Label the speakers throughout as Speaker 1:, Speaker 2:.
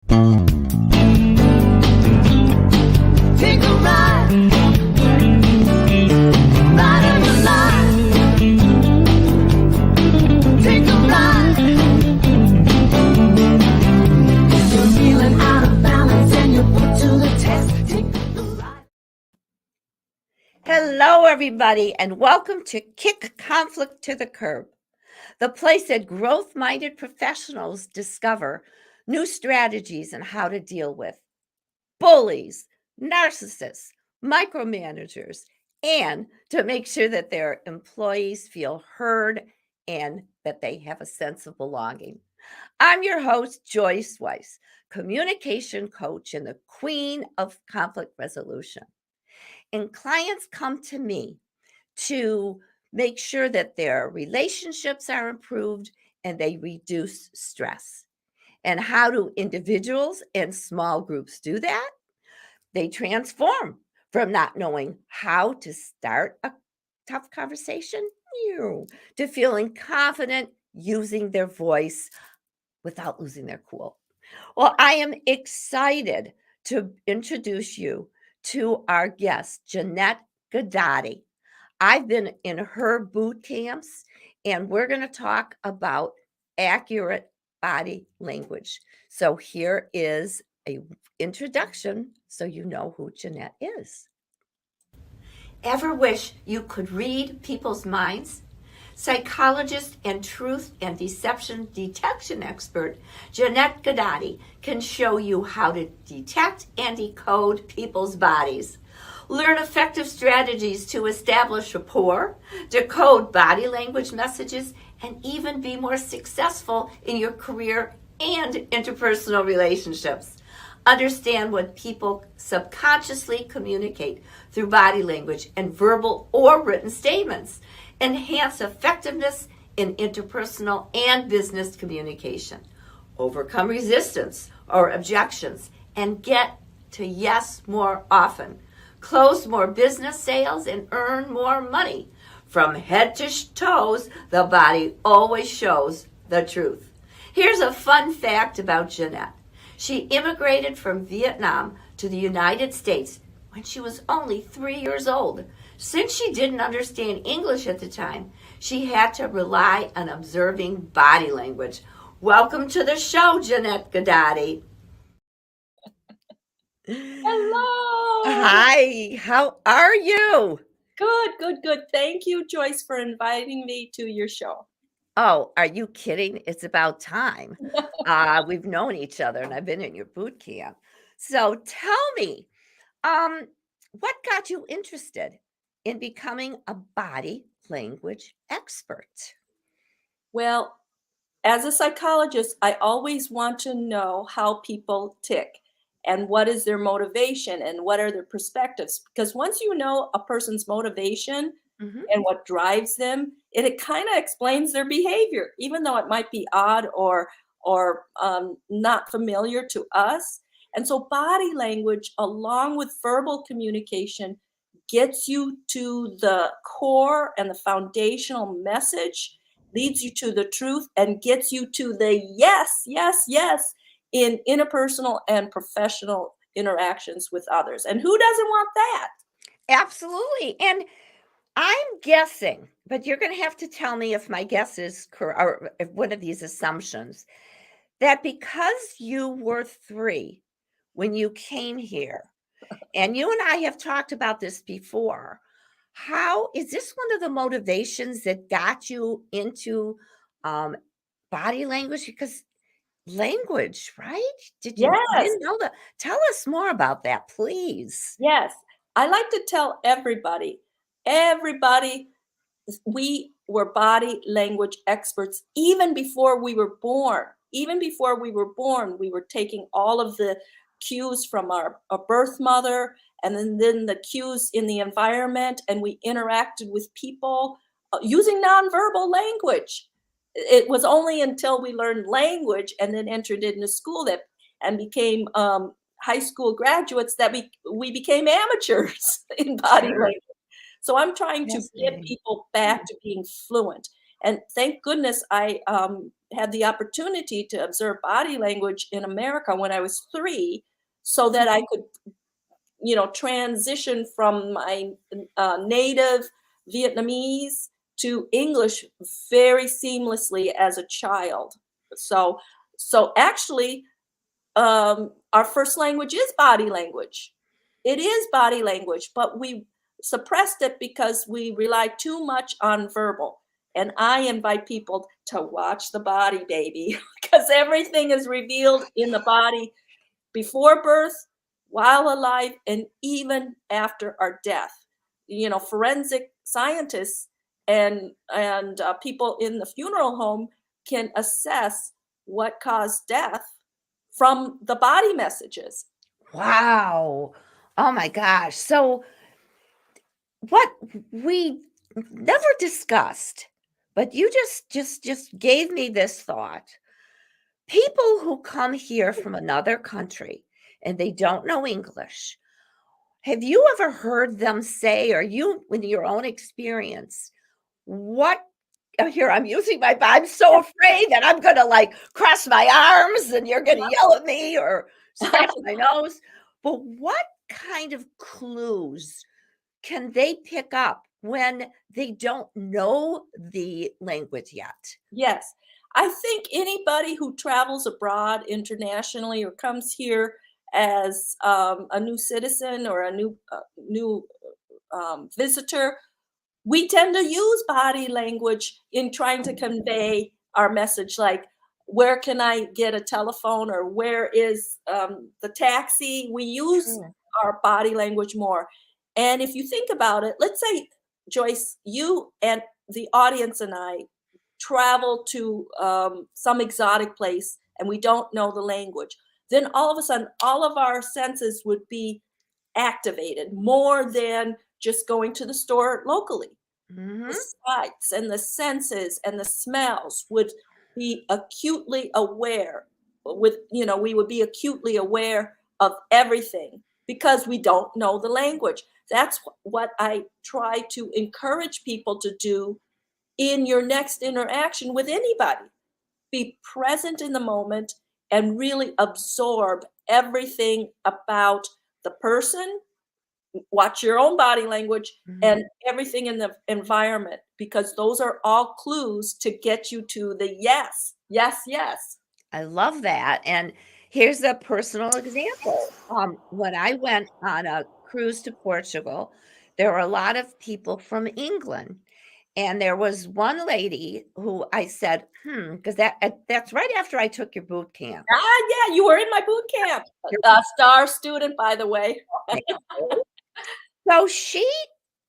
Speaker 1: Take a ride, ride of your life. Take a ride. If you're feeling out of balance and you're put to the test, take a ride.
Speaker 2: Hello, everybody, and welcome to Kick Conflict to the Curb, the place that growth-minded professionals discover new strategies and how to deal with bullies, narcissists, micromanagers, and to make sure that their employees feel heard and that they have a sense of belonging. I'm your host, Joyce Weiss, communication coach and the queen of conflict resolution. And clients come to me to make sure that their relationships are improved and they reduce stress. And how do individuals and small groups do that? They transform from not knowing how to start a tough conversation to feeling confident using their voice without losing their cool. Well, I am excited to introduce you to our guest, Janette Ghedotte. I've been in her boot camps, and we're going to talk about accurate body language. So here is a introduction so you know who Janette is. Ever wish you could read people's minds? Psychologist and truth and deception detection expert Janette Ghedotte can show you how to detect and decode people's bodies. Learn effective strategies to establish rapport, decode body language messages, and even be more successful in your career and interpersonal relationships. Understand what people subconsciously communicate through body language and verbal or written statements. Enhance effectiveness in interpersonal and business communication. Overcome resistance or objections and get to yes more often. Close more business sales and earn more money. From head to toes, the body always shows the truth. Here's a fun fact about Janette. She immigrated from Vietnam to the United States when she was only 3 years old. Since she didn't understand English at the time, she had to rely on observing body language. Welcome to the show, Janette Ghedotte.
Speaker 3: Hello.
Speaker 2: Hi, how are you?
Speaker 3: Good. Thank you, Joyce, for inviting me to your show.
Speaker 2: Oh, are you kidding? It's about time. We've known each other and I've been in your boot camp. So tell me, what got you interested in becoming a body language expert?
Speaker 3: Well, as a psychologist, I always want to know how people tick and what is their motivation and what are their perspectives. Because once you know a person's motivation
Speaker 2: Mhm.
Speaker 3: and what drives them, it kind of explains their behavior, even though it might be odd or not familiar to us. And so body language, along with verbal communication, gets you to the core and the foundational message, leads you to the truth, and gets you to the yes in interpersonal and professional interactions with others. And who doesn't want that?
Speaker 2: Absolutely. And I'm guessing, but you're going to have to tell me if my guess is correct or if one of these assumptions that because you were 3 when you came here, and you and I have talked about this before, how is this one of the motivations that got you into um, body language? Because language, right? You
Speaker 3: Yes,
Speaker 2: didn't know that? Tell us more about that, please.
Speaker 3: yes. I like to tell everybody, we were body language experts even before we were born. Even before we were born, we were taking all of the cues from our birth mother and then the cues in the environment, and we interacted with people using nonverbal language. It was only until we learned language and then entered into school that and became high school graduates that we became amateurs in body
Speaker 2: Sure.
Speaker 3: language. So I'm trying to get
Speaker 2: Fascinating.
Speaker 3: people back to being fluent. And thank goodness I had the opportunity to observe body language in America when I was 3, so that I could, transition from my native Vietnamese to English very seamlessly as a child. So, actually, our first language is body language. It is body language, but we suppressed it because we rely too much on verbal. And I invite people to watch the body, baby, because everything is revealed in the body before birth, while alive, and even after our death. Forensic scientists and people in the funeral home can assess what caused death from the body messages.
Speaker 2: Wow. Oh my gosh. So what we never discussed, but you just gave me this thought. People who come here from another country and they don't know English, have you ever heard them say, or you, in your own experience, what? Oh, here I'm using I'm so afraid that I'm going to like cross my arms and you're going to yell at me or scratch my nose. But what kind of clues can they pick up when they don't know the language yet?
Speaker 3: Yes. I think anybody who travels abroad internationally or comes here as a new citizen or a new visitor, we tend to use body language in trying to convey our message, like, where can I get a telephone, or where is the taxi? We use
Speaker 2: True.
Speaker 3: our body language more. And if you think about it, let's say, Joyce, you and the audience and I travel to some exotic place and we don't know the language, then all of a sudden, all of our senses would be activated more than just going to the store locally.
Speaker 2: Mhm.
Speaker 3: The sights and the senses and the smells would be acutely aware we would be acutely aware of everything because we don't know the language. That's what I try to encourage people to do in your next interaction with anybody. Be present in the moment and really absorb everything about the person. Watch your own body language
Speaker 2: Mhm.
Speaker 3: and everything in the environment, because those are all clues to get you to the yes, yes, yes.
Speaker 2: I love that. And here's a personal example. When I went on a cruise to Portugal, there were a lot of people from England. And there was one lady who I said, because that's right after I took your boot camp.
Speaker 3: Yeah, you were in my boot camp. A star student, by the way.
Speaker 2: So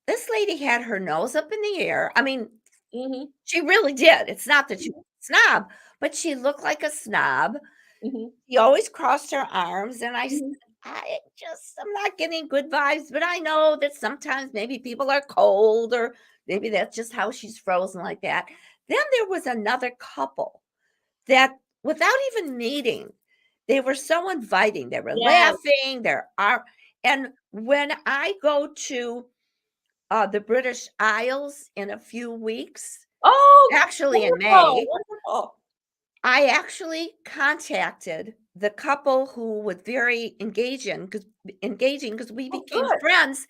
Speaker 2: this lady had her nose up in the air. I mean,
Speaker 3: Mhm,
Speaker 2: she really did. It's not that she was a snob, but she looked like a snob.
Speaker 3: mhm,
Speaker 2: She always crossed her arms, and I said,
Speaker 3: mhm.
Speaker 2: I'm not getting good vibes, but I know that sometimes maybe people are cold or maybe that's just how she's frozen like that. Then there was another couple that without even meeting, they were so inviting. They were
Speaker 3: Yes.
Speaker 2: laughing, and when I go to the British Isles in a few weeks,
Speaker 3: Oh,
Speaker 2: actually in
Speaker 3: wonderful,
Speaker 2: May,
Speaker 3: wonderful.
Speaker 2: I actually contacted the couple who was very engaging because we
Speaker 3: Oh,
Speaker 2: became
Speaker 3: good.
Speaker 2: friends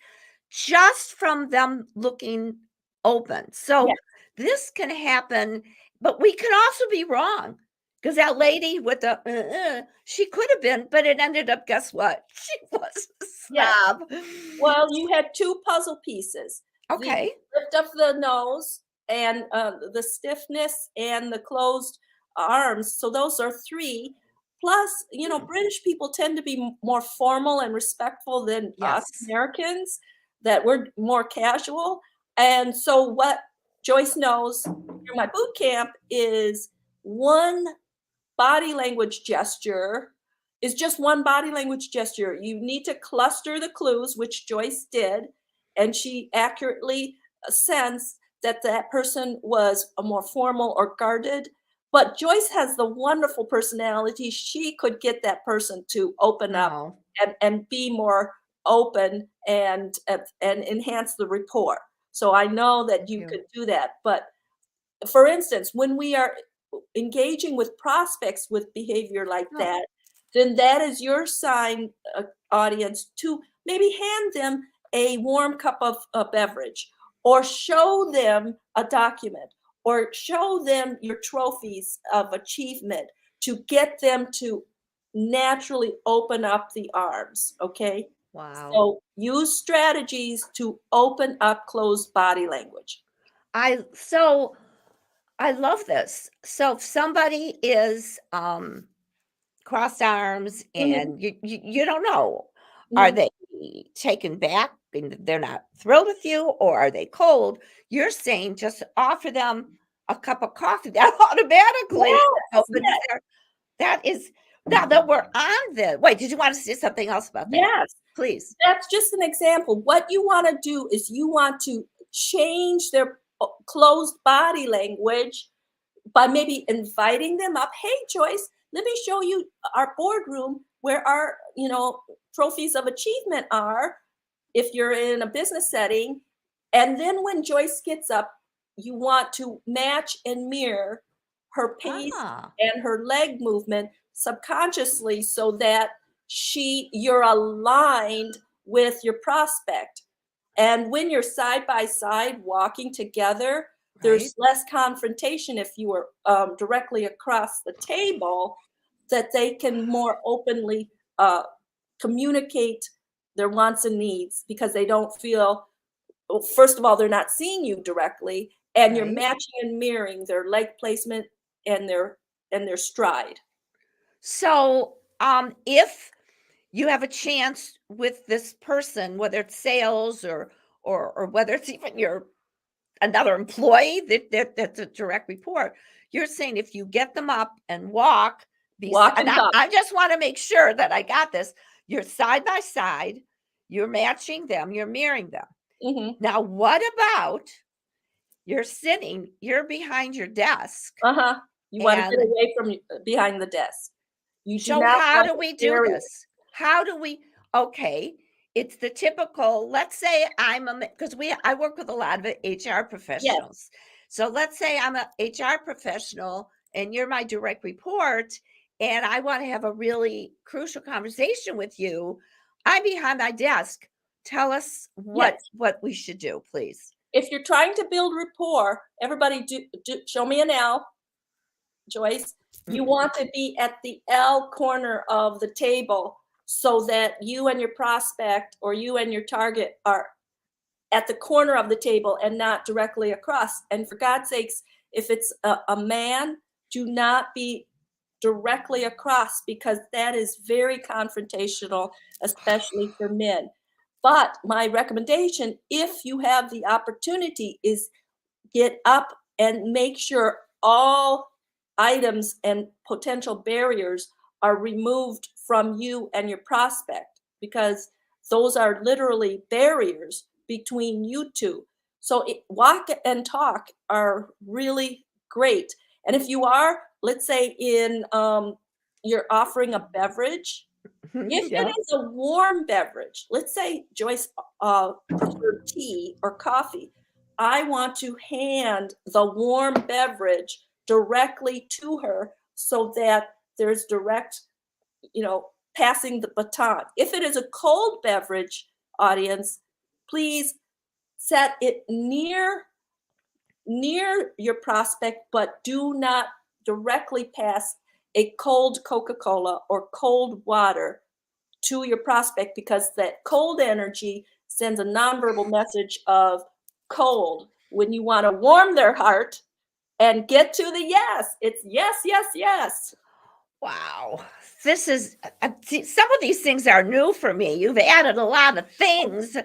Speaker 2: just from them looking open. So
Speaker 3: Yes,
Speaker 2: this can happen, but we can also be wrong because that lady with the she could have been, but it ended up, guess what? She was a
Speaker 3: yes.
Speaker 2: snob.
Speaker 3: Well, you had 2 puzzle pieces, the
Speaker 2: Okay.
Speaker 3: lift of the nose and, the stiffness and the closed arms, so those are 3. Plus,
Speaker 2: Hmm.
Speaker 3: British people tend to be more formal and respectful than us
Speaker 2: Yes.
Speaker 3: Americans, that we're more casual, and so what Joyce knows through my boot camp is one body language gesture is just one body language gesture. You need to cluster the clues, which Joyce did, and she accurately sensed that that person was a more formal or guarded. But Joyce has the wonderful personality. She could get that person to open up
Speaker 2: Oh,
Speaker 3: and be more open and enhance the rapport. So I know that
Speaker 2: thank
Speaker 3: you
Speaker 2: you.
Speaker 3: could do that. But for instance, when we are engaging with prospects with behavior like
Speaker 2: Oh.
Speaker 3: that, then that is your sign, audience, to maybe hand them a warm cup of a beverage, or show them a document, or show them your trophies of achievement to get them to naturally open up the arms. Okay.
Speaker 2: Wow.
Speaker 3: So use strategies to open up closed body language.
Speaker 2: So I love this. So if somebody is crossed arms
Speaker 3: Mhm,
Speaker 2: and you don't know, are
Speaker 3: mhm.
Speaker 2: they taken back and they're not thrilled with you, or are they cold? You're saying just offer them a cup of coffee. That automatically
Speaker 3: Yes,
Speaker 2: opens
Speaker 3: yes,
Speaker 2: their that is now that we're on the wait, did you want to say something else about that?
Speaker 3: yes.
Speaker 2: Please.
Speaker 3: That's just an example. What you want to do is you want to change their closed body language by maybe inviting them up. Hey, Joyce, let me show you our boardroom where our, trophies of achievement are, if you're in a business setting. And then when Joyce gets up, you want to match and mirror her pace
Speaker 2: Ah,
Speaker 3: and her leg movement subconsciously, so that you're aligned with your prospect. And when you're side by side walking together,
Speaker 2: right.
Speaker 3: there's less confrontation if you are directly across the table, that they can more openly communicate their wants and needs, because they don't feel, well, first of all, they're not seeing you directly, and you're
Speaker 2: Right.
Speaker 3: matching and mirroring their leg placement and their stride.
Speaker 2: So, if you have a chance with this person, whether it's sales or whether it's even your another employee that's a direct report, you're saying if you get them up and walk,
Speaker 3: Walk
Speaker 2: and
Speaker 3: and talk.
Speaker 2: I just want to make sure that I got this. You're side by side, you're matching them, you're mirroring them.
Speaker 3: Mhm.
Speaker 2: Now, what about you're sitting, you're behind your desk,
Speaker 3: Uh-huh. You wanna get
Speaker 2: and
Speaker 3: away from behind the desk. You do
Speaker 2: so
Speaker 3: not
Speaker 2: how
Speaker 3: want
Speaker 2: do
Speaker 3: an
Speaker 2: we do
Speaker 3: area.
Speaker 2: this? How do we okay, it's the typical, let's say I'm a because I work with a lot of HR
Speaker 3: Yes,
Speaker 2: professionals. So let's say I'm a HR professional and you're my direct report and I want to have a really crucial conversation with you. I'm behind my desk. Tell us
Speaker 3: yes.
Speaker 2: what we should do, please.
Speaker 3: If you're trying to build rapport, everybody do show me an L, Joyce. You want to be at the L corner of the table, so that you and your prospect, or you and your target, are at the corner of the table and not directly across. And for God's sakes, if it's a man, do not be directly across, because that is very confrontational, especially for men. But my recommendation, if you have the opportunity, is get up and make sure all items and potential barriers are removed from you and your prospect, because those are literally barriers between you two. So walk and talk are really great. And if you are, let's say, you're offering a beverage, if it
Speaker 2: Yeah.
Speaker 3: is a warm beverage, let's say Joyce preferred tea or coffee, I want to hand the warm beverage directly to her, so that there's direct, passing the baton. If it is a cold beverage, audience, please set it near your prospect, but do not directly pass a cold Coca-Cola or cold water to your prospect, because that cold energy sends a nonverbal message of cold. When you want to warm their heart and get to the yes, it's yes, yes, yes.
Speaker 2: Wow. This is see, some of these things are new for me. You've added a lot of things.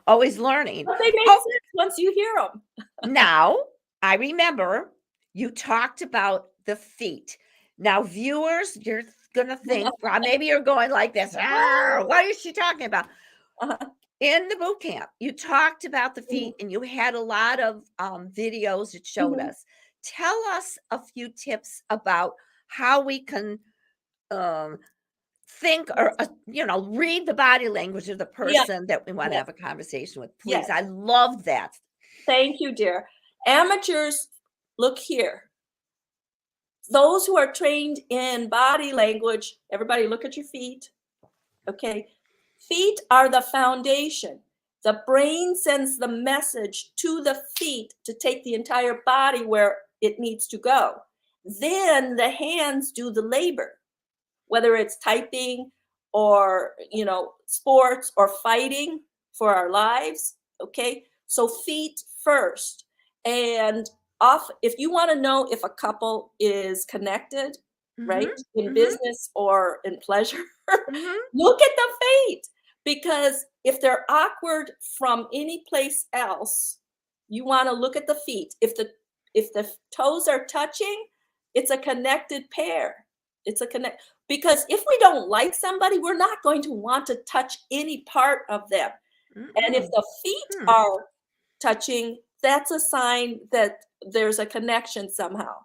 Speaker 2: Always learning.
Speaker 3: But they make
Speaker 2: Oh,
Speaker 3: sense once you hear them.
Speaker 2: now I remember you talked about the feet. Now, viewers, you're gonna think, well, maybe you're going like this. "Ah, what is she talking about? In the boot camp, you talked about the feet and you had a lot of videos that showed us. Tell us a few tips about how we can um, think or read the body language of the
Speaker 3: Yeah,
Speaker 2: person that we want to
Speaker 3: yeah,
Speaker 2: have a conversation with, please.
Speaker 3: yes.
Speaker 2: I love that.
Speaker 3: Thank you, dear. Amateurs, look here. those who are trained in body language, everybody look at your feet. Okay. Feet are the foundation. The brain sends the message to the feet to take the entire body where it needs to go. Then the hands do the labor, whether it's typing or, sports or fighting for our lives. Okay. So feet first. And if you want to know if a couple is connected, right, in business or in pleasure, look at the feet. Because if they're awkward from any place else, you want to look at the feet. If the toes are touching, it's a connected pair. It's a connect, because if we don't like somebody, we're not going to want to touch any part of them. And if the feet are touching, that's a sign that there's a connection somehow.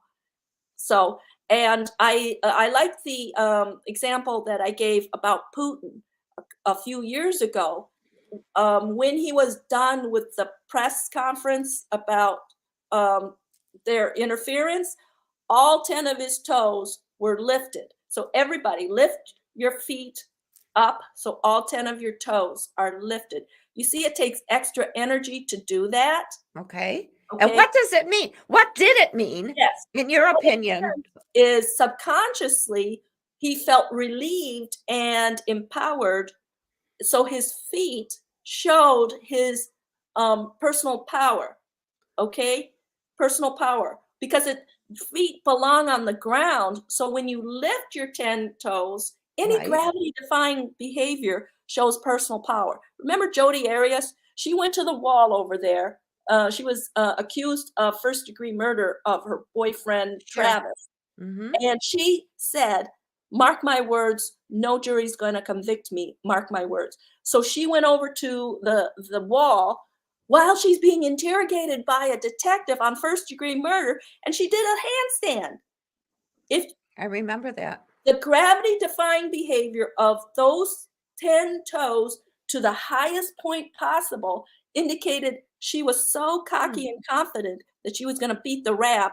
Speaker 3: So, and I like the example that I gave about Putin a few years ago, when he was done with the press conference about their interference. All 10 of his toes were lifted. So everybody lift your feet up so all 10 of your toes are lifted. You see, it takes extra energy to do that.
Speaker 2: Okay.
Speaker 3: Okay.
Speaker 2: And what does it mean? What did it mean,
Speaker 3: Yes.
Speaker 2: in your opinion?
Speaker 3: Is subconsciously he felt relieved and empowered. So his feet showed his personal power. Okay. Personal power, because feet belong on the ground. So when you lift your 10 toes, any
Speaker 2: Right.
Speaker 3: gravity defying behavior shows personal power. Remember Jodi Arias? She went to the wall over there. She was accused of first-degree murder of her boyfriend,
Speaker 2: Sure.
Speaker 3: Travis. And she said, mark my words, no jury's going to convict me. Mark my words. So she went over to the wall while she's being interrogated by a detective on first-degree murder, and she did a handstand.
Speaker 2: I remember that.
Speaker 3: The gravity-defying behavior of those 10 toes to the highest point possible indicated she was so cocky and confident that she was going to beat the rap,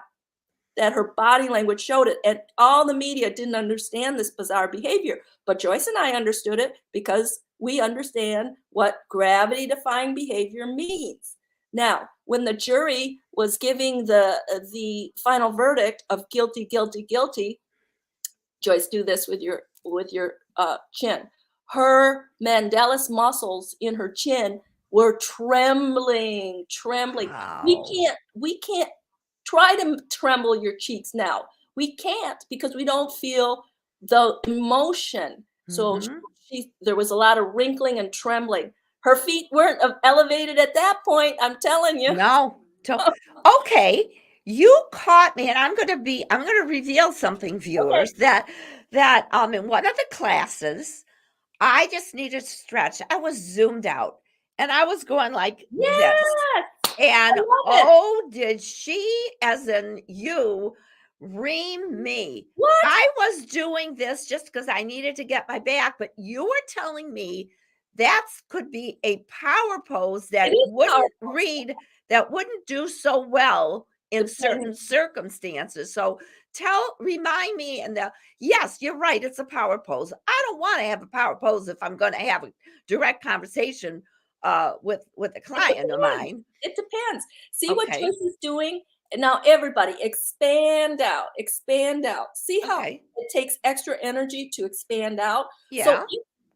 Speaker 3: that her body language showed it. And all the media didn't understand this bizarre behavior. But Joyce and I understood it because we understand what gravity-defying behavior means. Now, when the jury was giving the final verdict of guilty, guilty, guilty, Joyce, do this with your chin. Her Mandela's muscles in her chin were trembling.
Speaker 2: Wow.
Speaker 3: We can't try to tremble your cheeks now. We can't, because we don't feel the emotion. So there was a lot of wrinkling and trembling. Her feet weren't elevated at that point, I'm telling you.
Speaker 2: No. Okay. You caught me, and I'm going to reveal something, viewers, that in one of the classes, I just needed to stretch. I was zoomed out, and I was going like this.
Speaker 3: Yes,
Speaker 2: And
Speaker 3: I love it.
Speaker 2: did she, as in you, ream me?
Speaker 3: What?
Speaker 2: I was doing this just because I needed to get my back, but you were telling me that could be a power pose that
Speaker 3: It is
Speaker 2: wouldn't
Speaker 3: powerful.
Speaker 2: that wouldn't do so well in
Speaker 3: Depends.
Speaker 2: certain circumstances. So remind me, yes, you're right, it's a power pose. I don't want to have a power pose if I'm going to have a direct conversation with a client of mine.
Speaker 3: It depends. See what
Speaker 2: Okay.
Speaker 3: Joyce is doing? And now everybody expand out, expand out. See how
Speaker 2: Okay.
Speaker 3: it takes extra energy to expand out?
Speaker 2: Yeah.
Speaker 3: So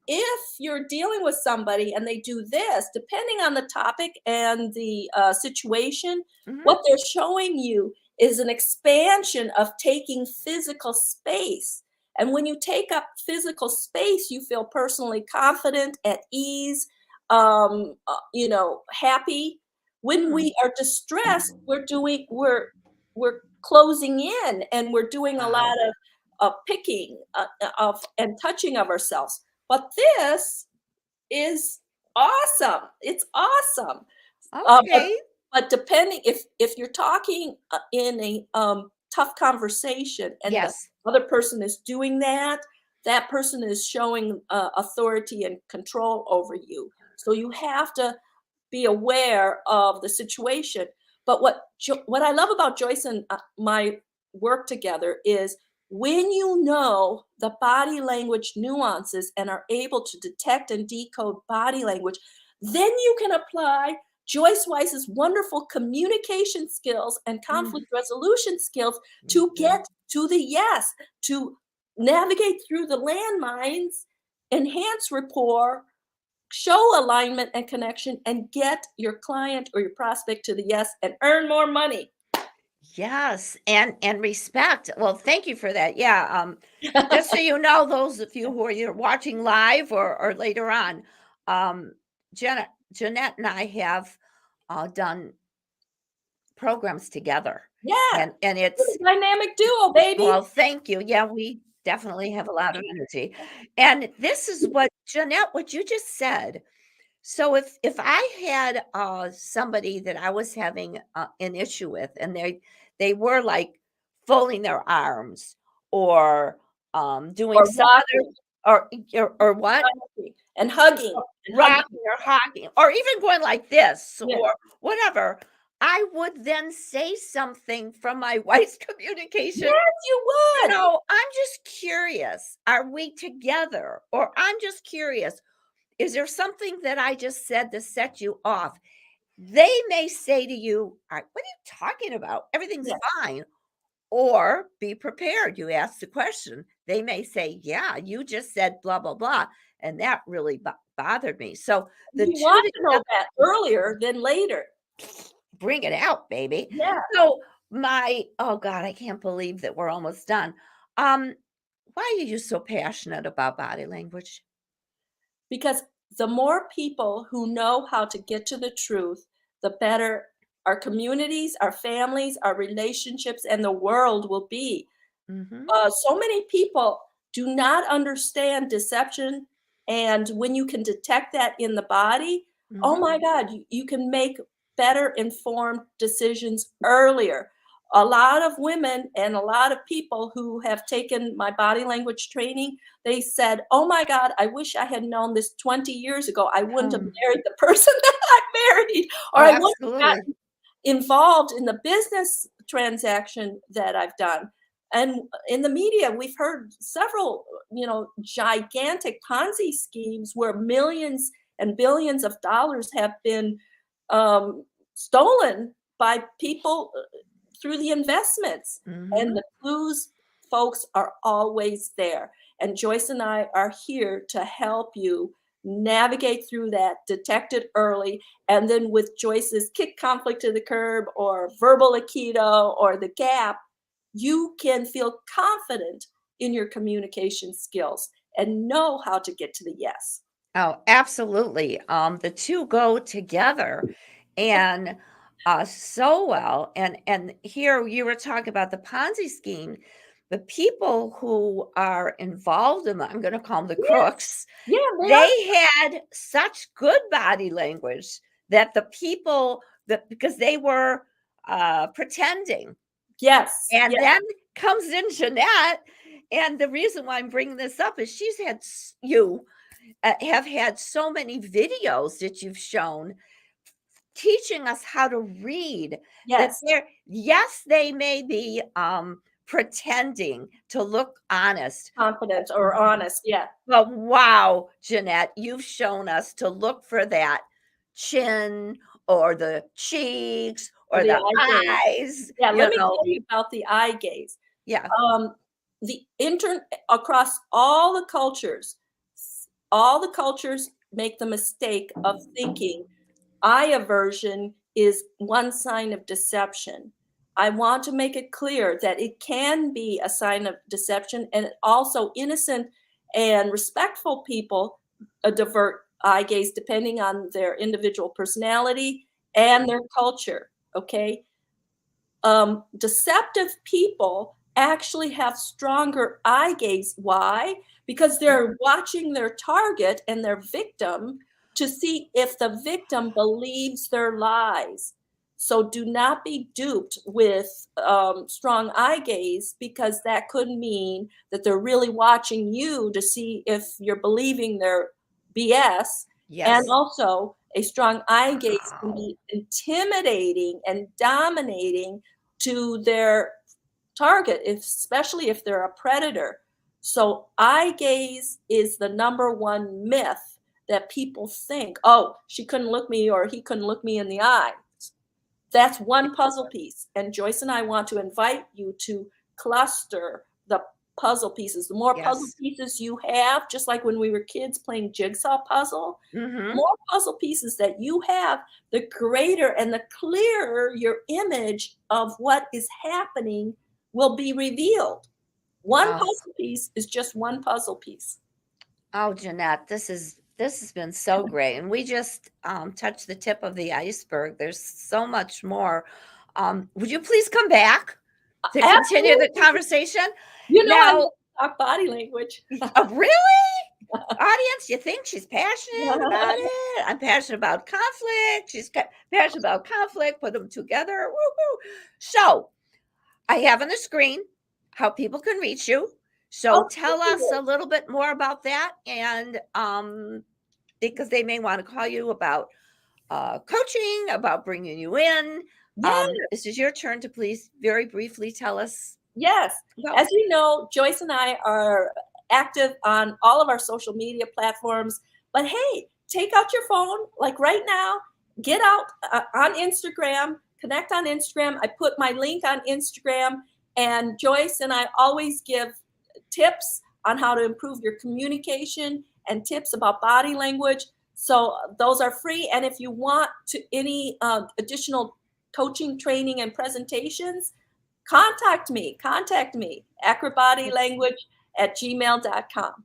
Speaker 3: if you're dealing with somebody and they do this, depending on the topic and the situation, what they're showing you is an expansion of taking physical space. And when you take up physical space, you feel personally confident, at ease, happy. When we are distressed, we're closing in, and we're doing a lot of picking of and touching of ourselves. But this is awesome. It's awesome.
Speaker 2: Okay.
Speaker 3: But depending if you're talking in a tough conversation and
Speaker 2: Yes.
Speaker 3: the other person is doing that person is showing authority and control over you. So you have to be aware of the situation. But what I love about Joyce and my work together is when you know the body language nuances and are able to detect and decode body language, then you can apply Joyce Weiss's wonderful communication skills and conflict resolution skills to get to the yes, to navigate through the landmines, enhance rapport, show alignment and connection, and get your client or your prospect to the yes and earn more money.
Speaker 2: Yes, and respect. Well, thank you for that. Yeah, just so you know, those of you who are either watching live or later on, Jeanette and I have done programs together,
Speaker 3: Yeah,
Speaker 2: and
Speaker 3: we're
Speaker 2: it's
Speaker 3: a dynamic duo, baby.
Speaker 2: well, thank you. Yeah, we definitely have a lot of energy, and this is what Jeanette, what you just said. So if I had somebody that I was having an issue with, and they were like folding their arms or doing
Speaker 3: Or
Speaker 2: some other
Speaker 3: rocking,
Speaker 2: or what?
Speaker 3: and hugging, and hugging.
Speaker 2: Rocking or hogging, or even going like this
Speaker 3: Yeah.
Speaker 2: or whatever, I would then say something from my wife's communication.
Speaker 3: Yes, you would.
Speaker 2: I'm just curious. Are we together? Or I'm just curious. Is there something that I just said to set you off? They may say to you, "What are you talking about? Everything's
Speaker 3: Yeah.
Speaker 2: fine." Or be prepared. You ask the question. They may say, "Yeah, you just said blah, blah, blah." And that really bothered me. So the
Speaker 3: You
Speaker 2: two
Speaker 3: want to know
Speaker 2: together,
Speaker 3: that earlier than later.
Speaker 2: bring it out, baby.
Speaker 3: Yeah,
Speaker 2: So oh God, I can't believe that we're almost done. Um, why are you so passionate about body language?
Speaker 3: because the more people who know how to get to the truth, the better our communities, our families, our relationships, and the world will be.
Speaker 2: Mm-hmm.
Speaker 3: So many people do not understand deception. And when you can detect that in the body, oh
Speaker 2: Mm-hmm.
Speaker 3: my God, you can make better informed decisions earlier. A lot of women and a lot of people who have taken my body language training, they said, oh my God, I wish I had known this 20 years ago. I wouldn't have married the person that I married, or
Speaker 2: Oh,
Speaker 3: I wouldn't have
Speaker 2: absolutely.
Speaker 3: gotten involved in the business transaction that I've done. And in the media, we've heard several, gigantic Ponzi schemes where millions and billions of dollars have been stolen by people through the investments.
Speaker 2: Mm-hmm.
Speaker 3: And the clues, folks, are always there. And Joyce and I are here to help you navigate through that, detect it early, and then with Joyce's kick conflict to the curb or verbal aikido or the gap, you can feel confident in your communication skills and know how to get to the yes.
Speaker 2: Oh, absolutely. The two go together and so well. And here you were talking about the Ponzi scheme. The people who are involved in I'm going to call them the
Speaker 3: Yeah,
Speaker 2: crooks,
Speaker 3: yeah, they are.
Speaker 2: they had such good body language that the people that because they were pretending.
Speaker 3: Yes,
Speaker 2: And
Speaker 3: yes,
Speaker 2: then comes in Jeanette. And the reason why I'm bringing this up is she's had you have had so many videos that you've shown teaching us how to read that
Speaker 3: yes.
Speaker 2: yes, they may be pretending to look honest,
Speaker 3: Confident or honest. Yeah.
Speaker 2: but wow, Jeanette, you've shown us to look for that chin or the cheeks
Speaker 3: Or
Speaker 2: or
Speaker 3: the
Speaker 2: the
Speaker 3: eye gaze.
Speaker 2: eyes,
Speaker 3: Yeah, let me tell you about the eye gaze.
Speaker 2: yeah.
Speaker 3: Um, across all the cultures make the mistake of thinking eye aversion is one sign of deception. I want to make it clear that it can be a sign of deception, and also innocent and respectful people divert eye gaze depending on their individual personality and their culture. Okay. Deceptive people actually have stronger eye gaze. Why? Because they're watching their target and their victim to see if the victim believes their lies. So do not be duped with strong eye gaze, because that could mean that they're really watching you to see if you're believing their BS. And
Speaker 2: Yes.
Speaker 3: also, a strong eye gaze can
Speaker 2: Wow.
Speaker 3: be intimidating and dominating to their target, especially if they're a predator. So eye gaze is the number one myth that people think, oh, she couldn't look me or he couldn't look me in the eye. That's one puzzle piece. And Joyce and I want to invite you to cluster the puzzle pieces. The more puzzle
Speaker 2: Yes.
Speaker 3: pieces you have, just like when we were kids playing jigsaw puzzle,
Speaker 2: Mm-hmm.
Speaker 3: more puzzle pieces that you have, the greater and the clearer your image of what is happening will be revealed. One
Speaker 2: Oh.
Speaker 3: puzzle piece is just one puzzle piece.
Speaker 2: Oh, Janette, this has been so great, and we just touched the tip of the iceberg. There's so much more. Would you please come back to continue the
Speaker 3: Absolutely.
Speaker 2: conversation?
Speaker 3: You know, I
Speaker 2: Now,
Speaker 3: love to talk body language.
Speaker 2: really, audience, you think she's passionate about it? I'm passionate about conflict. She's passionate about conflict. Put them together. Woo-hoo. So, I have on the screen how people can reach you. So
Speaker 3: Oh,
Speaker 2: tell us a little bit more about that, and because they may want to call you about coaching, about bringing you in.
Speaker 3: yes.
Speaker 2: This is your turn to please very briefly tell us
Speaker 3: Yes.
Speaker 2: about.
Speaker 3: As you know, Joyce and I are active on all of our social media platforms. But hey, take out your phone, like right now, get out on Instagram, connect on Instagram. I put my link on Instagram, and Joyce and I always give tips on how to improve your communication and tips about body language. So those are free. And if you want to any additional coaching, training, and presentations, contact me, acrobodylanguage@gmail.com.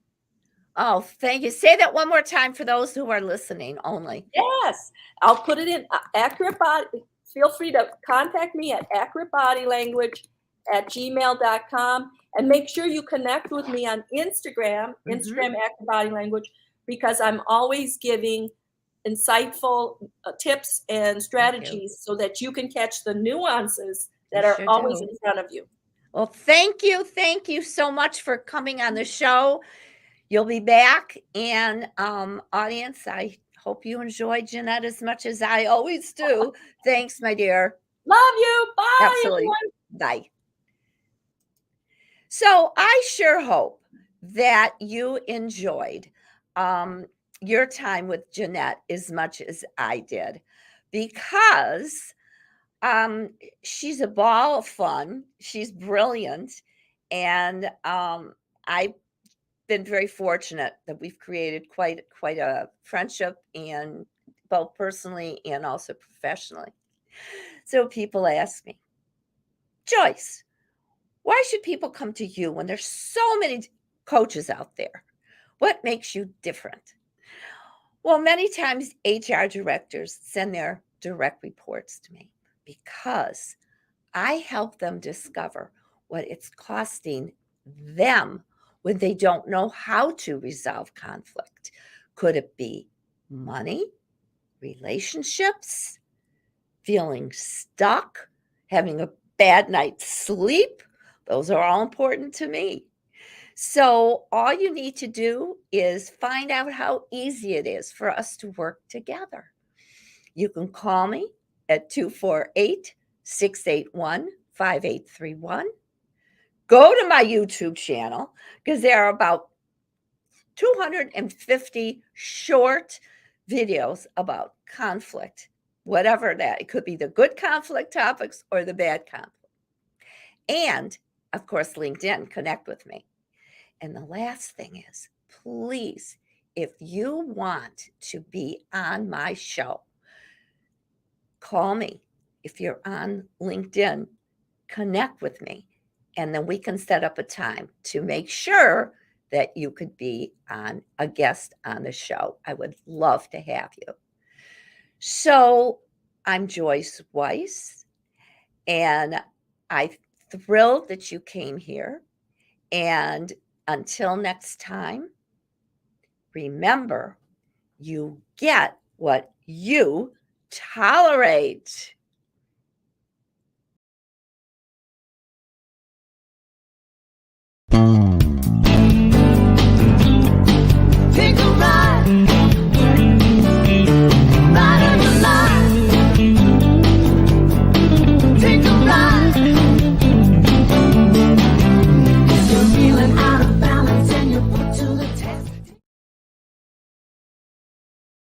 Speaker 2: Oh, thank you. Say that one more time for those who are listening only.
Speaker 3: Yes, I'll put it in accurate body. Feel free to contact me at accuratebodylanguage@gmail.com, and make sure you connect with me on Instagram, Instagram Accurate Body Language, because I'm always giving insightful tips and strategies so that you can catch the nuances that
Speaker 2: You
Speaker 3: are
Speaker 2: sure
Speaker 3: always
Speaker 2: do.
Speaker 3: in front of you.
Speaker 2: Well, thank you. Thank you so much for coming on the show. You'll be back. And audience, I hope you enjoyed Janette as much as I always do. Thanks, my dear.
Speaker 3: Love you. Bye,
Speaker 2: Absolutely.
Speaker 3: everyone.
Speaker 2: Bye. So I sure hope that you enjoyed your time with Janette as much as I did, because she's a ball of fun. She's brilliant. And I've been very fortunate that we've created quite a friendship, and both personally and also professionally. So people ask me, Joyce, why should people come to you when there's so many coaches out there? What makes you different? Well, many times HR directors send their direct reports to me because I help them discover what it's costing them when they don't know how to resolve conflict. Could it be money, relationships, feeling stuck, having a bad night's sleep? Those are all important to me. So, all you need to do is find out how easy it is for us to work together. You can call me at 248-681-5831. Go to my YouTube channel, because there are about 250 short videos about conflict, whatever that. It could be the good conflict topics or the bad conflict. And of course, LinkedIn, connect with me. And the last thing is, please, if you want to be on my show, call me. If you're on LinkedIn, connect with me, and then we can set up a time to make sure that you could be on a guest on the show. I would love to have you. So I'm Joyce Weiss, and I'm thrilled that you came here. And until next time, remember, you get what you tolerate.